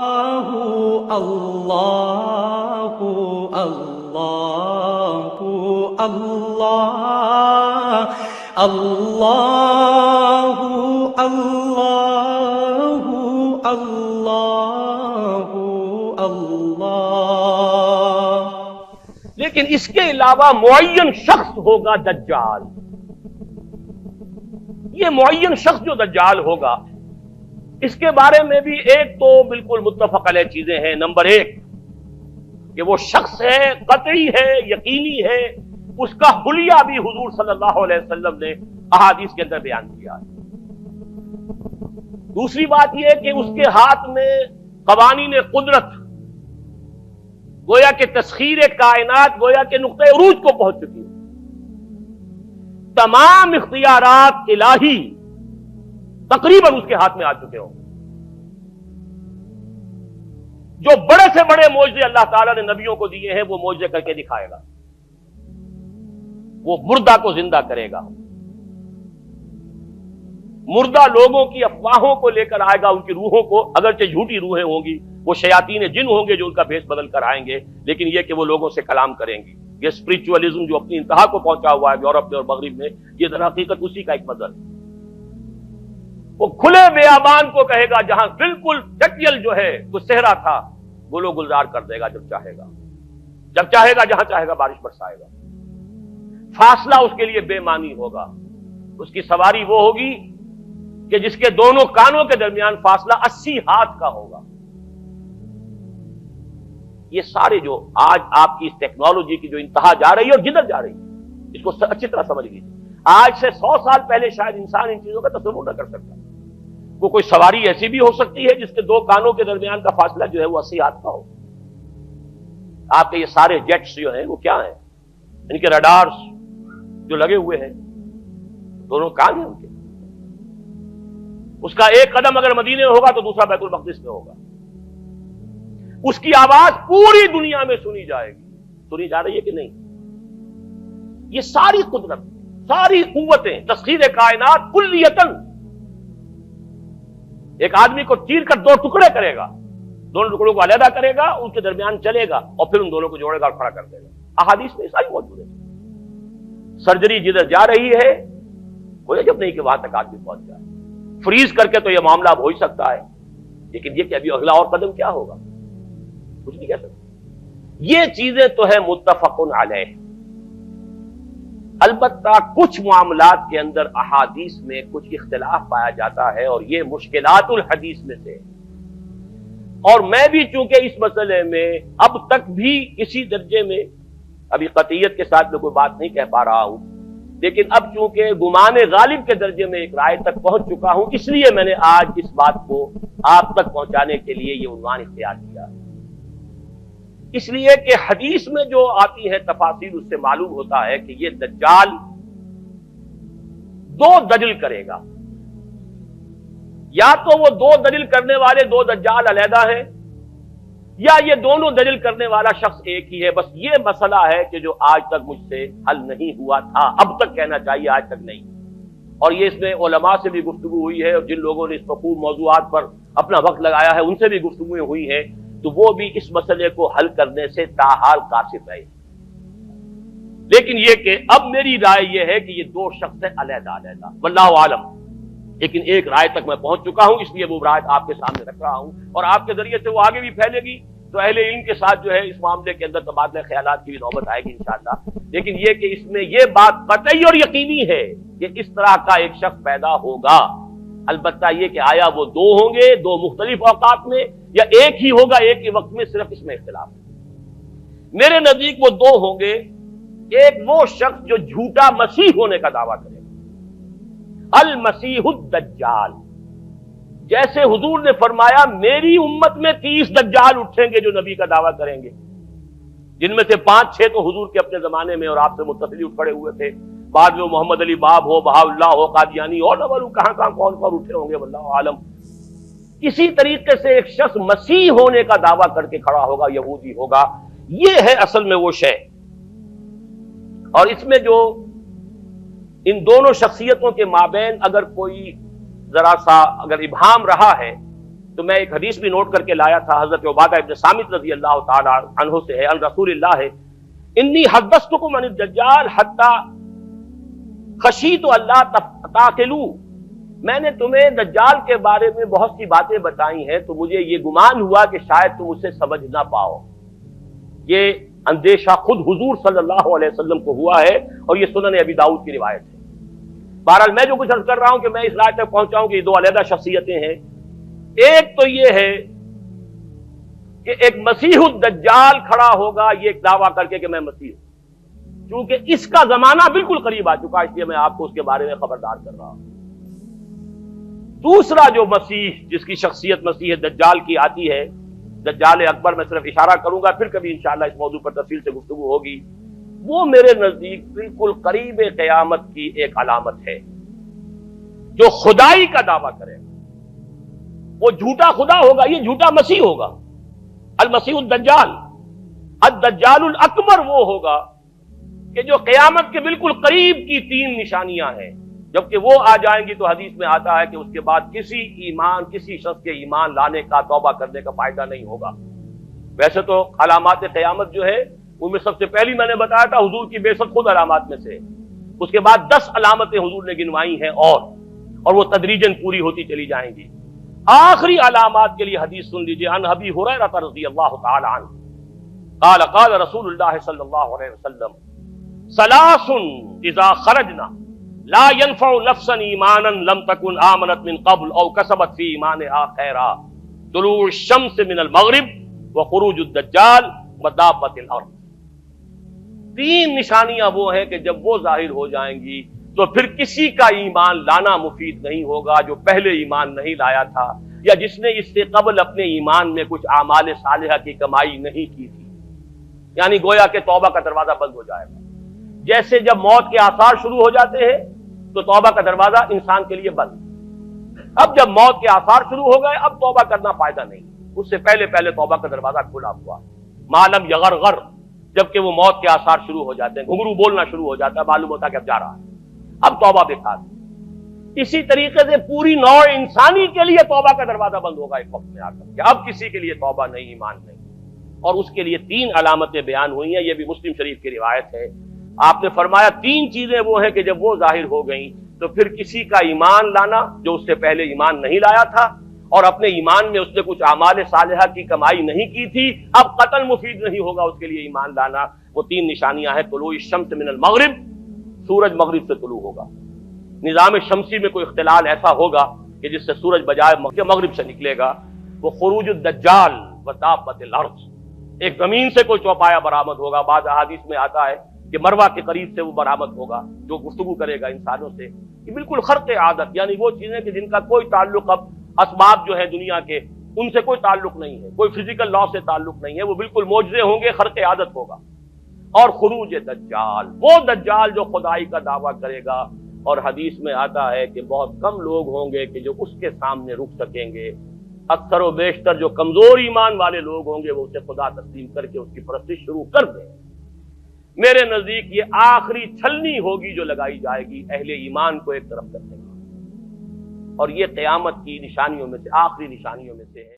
اللہ اللہ اللہ اللہ اللہ اللہ اللہ۔ لیکن اس کے علاوہ معین شخص ہوگا دجال۔ یہ معین شخص جو دجال ہوگا اس کے بارے میں بھی ایک تو بالکل متفق علیہ چیزیں ہیں۔ نمبر ایک کہ وہ شخص ہے، قطعی ہے، یقینی ہے، اس کا حلیہ بھی حضور صلی اللہ علیہ وسلم نے احادیث کے اندر بیان کیا ہے۔ دوسری بات یہ کہ اس کے ہاتھ میں قوانین قدرت، گویا کہ تسخیر کائنات گویا کہ نقطہ عروج کو پہنچ چکی ہے۔ تمام اختیارات الہی تقریباً اس کے ہاتھ میں آ چکے ہوں۔ جو بڑے سے بڑے معجزے اللہ تعالیٰ نے نبیوں کو دیے ہیں وہ معجزے کر کے دکھائے گا۔ وہ مردہ کو زندہ کرے گا، مردہ لوگوں کی افواہوں کو لے کر آئے گا، ان کی روحوں کو، اگرچہ جھوٹی روحیں ہوں گی، وہ شیاطین جن ہوں گے جو ان کا بھیس بدل کر آئیں گے، لیکن یہ کہ وہ لوگوں سے کلام کریں گے۔ یہ اسپرچولیزم جو اپنی انتہا کو پہنچا ہوا ہے یورپ میں اور مغرب میں، یہ در حقیقت اسی کا ایک مظہر ہے۔ وہ کھلے بیابان کو کہے گا جہاں بالکل ڈٹیل جو ہے وہ صحرا تھا، وہ لوگ گلزار کر دے گا جب چاہے گا، جب چاہے گا، جہاں چاہے گا بارش برسائے گا۔ فاصلہ اس کے لیے بے معنی ہوگا۔ اس کی سواری وہ ہوگی کہ جس کے دونوں کانوں کے درمیان فاصلہ 80 ہاتھ کا ہوگا۔ یہ سارے جو آج آپ کی اس ٹیکنالوجی کی جو انتہا جا رہی ہے اور جدھر جا رہی ہے، اس کو اچھی طرح سمجھ لیجیے۔ آج سے 100 سال پہلے شاید انسان ان چیزوں کا تصور نہ کر سکتا۔ وہ کوئی سواری ایسی بھی ہو سکتی ہے جس کے دو کانوں کے درمیان کا فاصلہ جو ہے وہ 80 ہاتھ کا ہو۔ آپ کے یہ سارے جیٹس جو ہیں وہ کیا ہیں؟ ان کے رڈارز جو لگے ہوئے ہیں، دونوں کان ہیں ان کے۔ اس کا ایک قدم اگر مدینے میں ہوگا تو دوسرا بیت المقدس میں ہوگا۔ اس کی آواز پوری دنیا میں سنی جائے گی۔ سنی جا رہی ہے کہ نہیں؟ یہ ساری قدرت، ساری قوتیں، تسخیر کائنات کلیتاً ایک آدمی کو چیر کر دو ٹکڑے کرے گا، دونوں ٹکڑوں کو علیحدہ کرے گا، ان کے درمیان چلے گا اور پھر ان دونوں کو جوڑے گا اور کھڑا کر دے گا۔ احادیث میں ساری موجود ہے۔ سرجری جدھر جا رہی ہے کوئی عجب نہیں کہ وہاں تک آدمی پہنچ جائے۔ فریز کر کے تو یہ معاملہ اب ہو ہی سکتا ہے، لیکن یہ کہ ابھی اگلا اور قدم کیا ہوگا کچھ نہیں کہہ سکتے۔ یہ چیزیں تو ہے متفق علیہ۔ البتہ کچھ معاملات کے اندر احادیث میں کچھ اختلاف پایا جاتا ہے اور یہ مشکلات الحدیث میں سے، اور میں بھی چونکہ اس مسئلے میں اب تک بھی کسی درجے میں ابھی قطعیت کے ساتھ میں کوئی بات نہیں کہہ پا رہا ہوں، لیکن اب چونکہ گمان غالب کے درجے میں ایک رائے تک پہنچ چکا ہوں، اس لیے میں نے آج اس بات کو آپ تک پہنچانے کے لیے یہ عنوان اختیار کیا۔ اس لیے کہ حدیث میں جو آتی ہے تفاصیل، اس سے معلوم ہوتا ہے کہ یہ دجال دو دجل کرے گا۔ یا تو وہ دو دجل کرنے والے دو دجال علیحدہ ہیں، یا یہ دونوں دجل کرنے والا شخص ایک ہی ہے۔ بس یہ مسئلہ ہے کہ جو آج تک مجھ سے حل نہیں ہوا تھا، اب تک کہنا چاہیے آج تک نہیں، اور یہ اس میں علماء سے بھی گفتگو ہوئی ہے، اور جن لوگوں نے اس مفہوم موضوعات پر اپنا وقت لگایا ہے ان سے بھی گفتگویں ہوئی ہیں، تو وہ بھی اس مسئلے کو حل کرنے سے تاحال قاصر رہے۔ لیکن یہ کہ اب میری رائے یہ ہے کہ یہ دو شخص ہیں علیحدہ علیحدہ، واللہ عالم، لیکن ایک رائے تک میں پہنچ چکا ہوں، اس لیے وہ رائے آپ کے سامنے رکھ رہا ہوں، اور آپ کے ذریعے سے وہ آگے بھی پھیلے گی تو اہل علم کے ساتھ جو ہے اس معاملے کے اندر تبادلہ خیالات کی بھی نوبت آئے گی انشاءاللہ۔ لیکن یہ کہ اس میں یہ بات قطعی اور یقینی ہے کہ اس طرح کا ایک شخص پیدا ہوگا۔ البتہ یہ کہ آیا وہ دو ہوں گے دو مختلف اوقات میں، یا ایک ہی ہوگا ایک ہی وقت میں، صرف اس میں اختلاف ہے۔ میرے نزدیک وہ دو ہوں گے، ایک وہ شخص جو جھوٹا مسیح ہونے کا دعویٰ کرے گا، المسیح الدجال، جیسے حضور نے فرمایا میری امت میں 30 دجال اٹھیں گے جو نبی کا دعویٰ کریں گے، جن میں سے 5-6 تو حضور کے اپنے زمانے میں اور آپ سے متصل اٹھ کھڑے ہوئے تھے، بعد میں محمد علی باب ہو، بہاء اللہ ہو، قادیانی اور نہ معلوم کہاں کہاں کون کون اٹھے ہوں گے، واللہ عالم۔ اسی طریقے سے ایک شخص مسیح ہونے کا دعویٰ کر کے کھڑا ہوگا، یہودی ہوگا۔ یہ ہے اصل میں وہ شے، اور اس میں جو ان دونوں شخصیتوں کے مابین اگر کوئی ذرا سا اگر ابہام رہا ہے تو میں ایک حدیث بھی نوٹ کر کے لایا تھا، حضرت عبادہ ابن صامت رضی اللہ تعالی عنہ سے ہے، ان رسول اللہ انی حدثتکم عن الدجال حتی خشیت اللہ تعقلوا، میں نے تمہیں دجال کے بارے میں بہت سی باتیں بتائی ہیں تو مجھے یہ گمان ہوا کہ شاید تم اسے سمجھ نہ پاؤ۔ یہ اندیشہ خود حضور صلی اللہ علیہ وسلم کو ہوا ہے اور یہ سنن ابی داؤد کی روایت ہے۔ بہرحال میں جو کچھ عرض کر رہا ہوں کہ میں اس رائے تک پہنچاؤں کہ یہ دو علیحدہ شخصیتیں ہیں۔ ایک تو یہ ہے کہ ایک مسیح الدجال کھڑا ہوگا یہ ایک دعویٰ کر کے کہ میں مسیح ہوں، چونکہ اس کا زمانہ بالکل قریب آ چکا، اس لیے میں آپ کو اس کے بارے میں خبردار کر رہا ہوں۔ دوسرا جو مسیح جس کی شخصیت مسیح دجال کی آتی ہے، دجال اکبر، میں صرف اشارہ کروں گا، پھر کبھی انشاءاللہ اس موضوع پر تفصیل سے گفتگو ہوگی، وہ میرے نزدیک بالکل قریب قیامت کی ایک علامت ہے۔ جو خدائی کا دعویٰ کرے گا وہ جھوٹا خدا ہوگا، یہ جھوٹا مسیح ہوگا، المسیح الدجال۔ الدجال الاکبر وہ ہوگا کہ جو قیامت کے بالکل قریب کی تین نشانیاں ہیں، جبکہ وہ آ جائیں گی تو حدیث میں آتا ہے کہ اس کے بعد کسی شخص کے ایمان لانے کا، توبہ کرنے کا فائدہ نہیں ہوگا۔ ویسے تو علامات قیامت جو ہے ان میں سب سے پہلی میں نے بتایا تھا حضور کی بعثت خود علامات میں سے، اس کے بعد 10 علامتیں حضور نے گنوائی ہیں اور وہ تدریجاً پوری ہوتی چلی جائیں گی۔ آخری علامات کے لیے حدیث سن لیجئے، عن ابی ہریرہ رضی اللہ تعالی عنہ قال قال رسول اللہ صلی اللہ علیہ وسلم ثلاث اذا خرجنا لا ينفع نفسا ایمانا لم تكن آمنت من قبل او کسبت فی ایمانها خیرا، طلوع الشمس من المغرب وخروج الدجال ودابۃ الارض۔ تین نشانیاں وہ ہیں کہ جب وہ ظاہر ہو جائیں گی تو پھر کسی کا ایمان لانا مفید نہیں ہوگا جو پہلے ایمان نہیں لایا تھا یا جس نے اس سے قبل اپنے ایمان میں کچھ اعمال صالحہ کی کمائی نہیں کی تھی، یعنی گویا کہ توبہ کا دروازہ بند ہو جائے گا۔ جیسے جب موت کے آثار شروع ہو جاتے ہیں تو توبہ کا دروازہ انسان کے لیے بند، اب جب موت کے آثار شروع ہو گئے اب توبہ کرنا فائدہ نہیں، اس سے پہلے توبہ کا دروازہ کھلا ہوا، معلوم یغرغر، جبکہ وہ موت کے آثار شروع ہو جاتے ہیں، گھنگرو بولنا شروع ہو جاتا ہے، معلوم ہوتا ہے کہ اب جا رہا ہے، اب توبہ بیکار۔ اسی طریقے سے پوری نوع انسانی کے لیے توبہ کا دروازہ بند ہوگا ایک وقت میں آ کر کہ اب کسی کے لیے توبہ نہیں، ایمان نہیں، اور اس کے لیے 3 علامتیں بیان ہوئی ہیں، یہ بھی مسلم شریف کی روایت ہے۔ آپ نے فرمایا 3 چیزیں وہ ہیں کہ جب وہ ظاہر ہو گئیں تو پھر کسی کا ایمان لانا جو اس سے پہلے ایمان نہیں لایا تھا اور اپنے ایمان میں اس نے کچھ اعمال صالحہ کی کمائی نہیں کی تھی، اب قطعاً مفید نہیں ہوگا اس کے لیے ایمان لانا۔ وہ 3 نشانیاں ہیں، طلوع الشمس من المغرب، سورج مغرب سے طلوع ہوگا، نظام شمسی میں کوئی اختلال ایسا ہوگا کہ جس سے سورج بجائے مغرب سے نکلے گا، وہ خروج الدجال ودابۃ الارض، ایک زمین سے کوئی چوپایا برآمد ہوگا، بعض احادیث میں آتا ہے کہ مروہ کے قریب سے وہ برآمد ہوگا جو گفتگو کرے گا انسانوں سے، یہ بالکل خرق عادت، یعنی وہ چیزیں کہ جن کا کوئی تعلق اب اسباب جو ہے دنیا کے ان سے کوئی تعلق نہیں ہے، کوئی فزیکل لا سے تعلق نہیں ہے، وہ بالکل معجزے ہوں گے، خرق عادت ہوگا۔ اور خروج دجال، وہ دجال جو خدائی کا دعویٰ کرے گا، اور حدیث میں آتا ہے کہ بہت کم لوگ ہوں گے کہ جو اس کے سامنے رک سکیں گے، اکثر و بیشتر جو کمزور ایمان والے لوگ ہوں گے وہ اسے خدا تسلیم کر کے اس کی پرستش شروع کر دیں۔ میرے نزدیک یہ آخری چھلنی ہوگی جو لگائی جائے گی اہل ایمان کو ایک طرف کرنے کی، اور یہ قیامت کی نشانیوں میں سے آخری نشانیوں میں سے ہے۔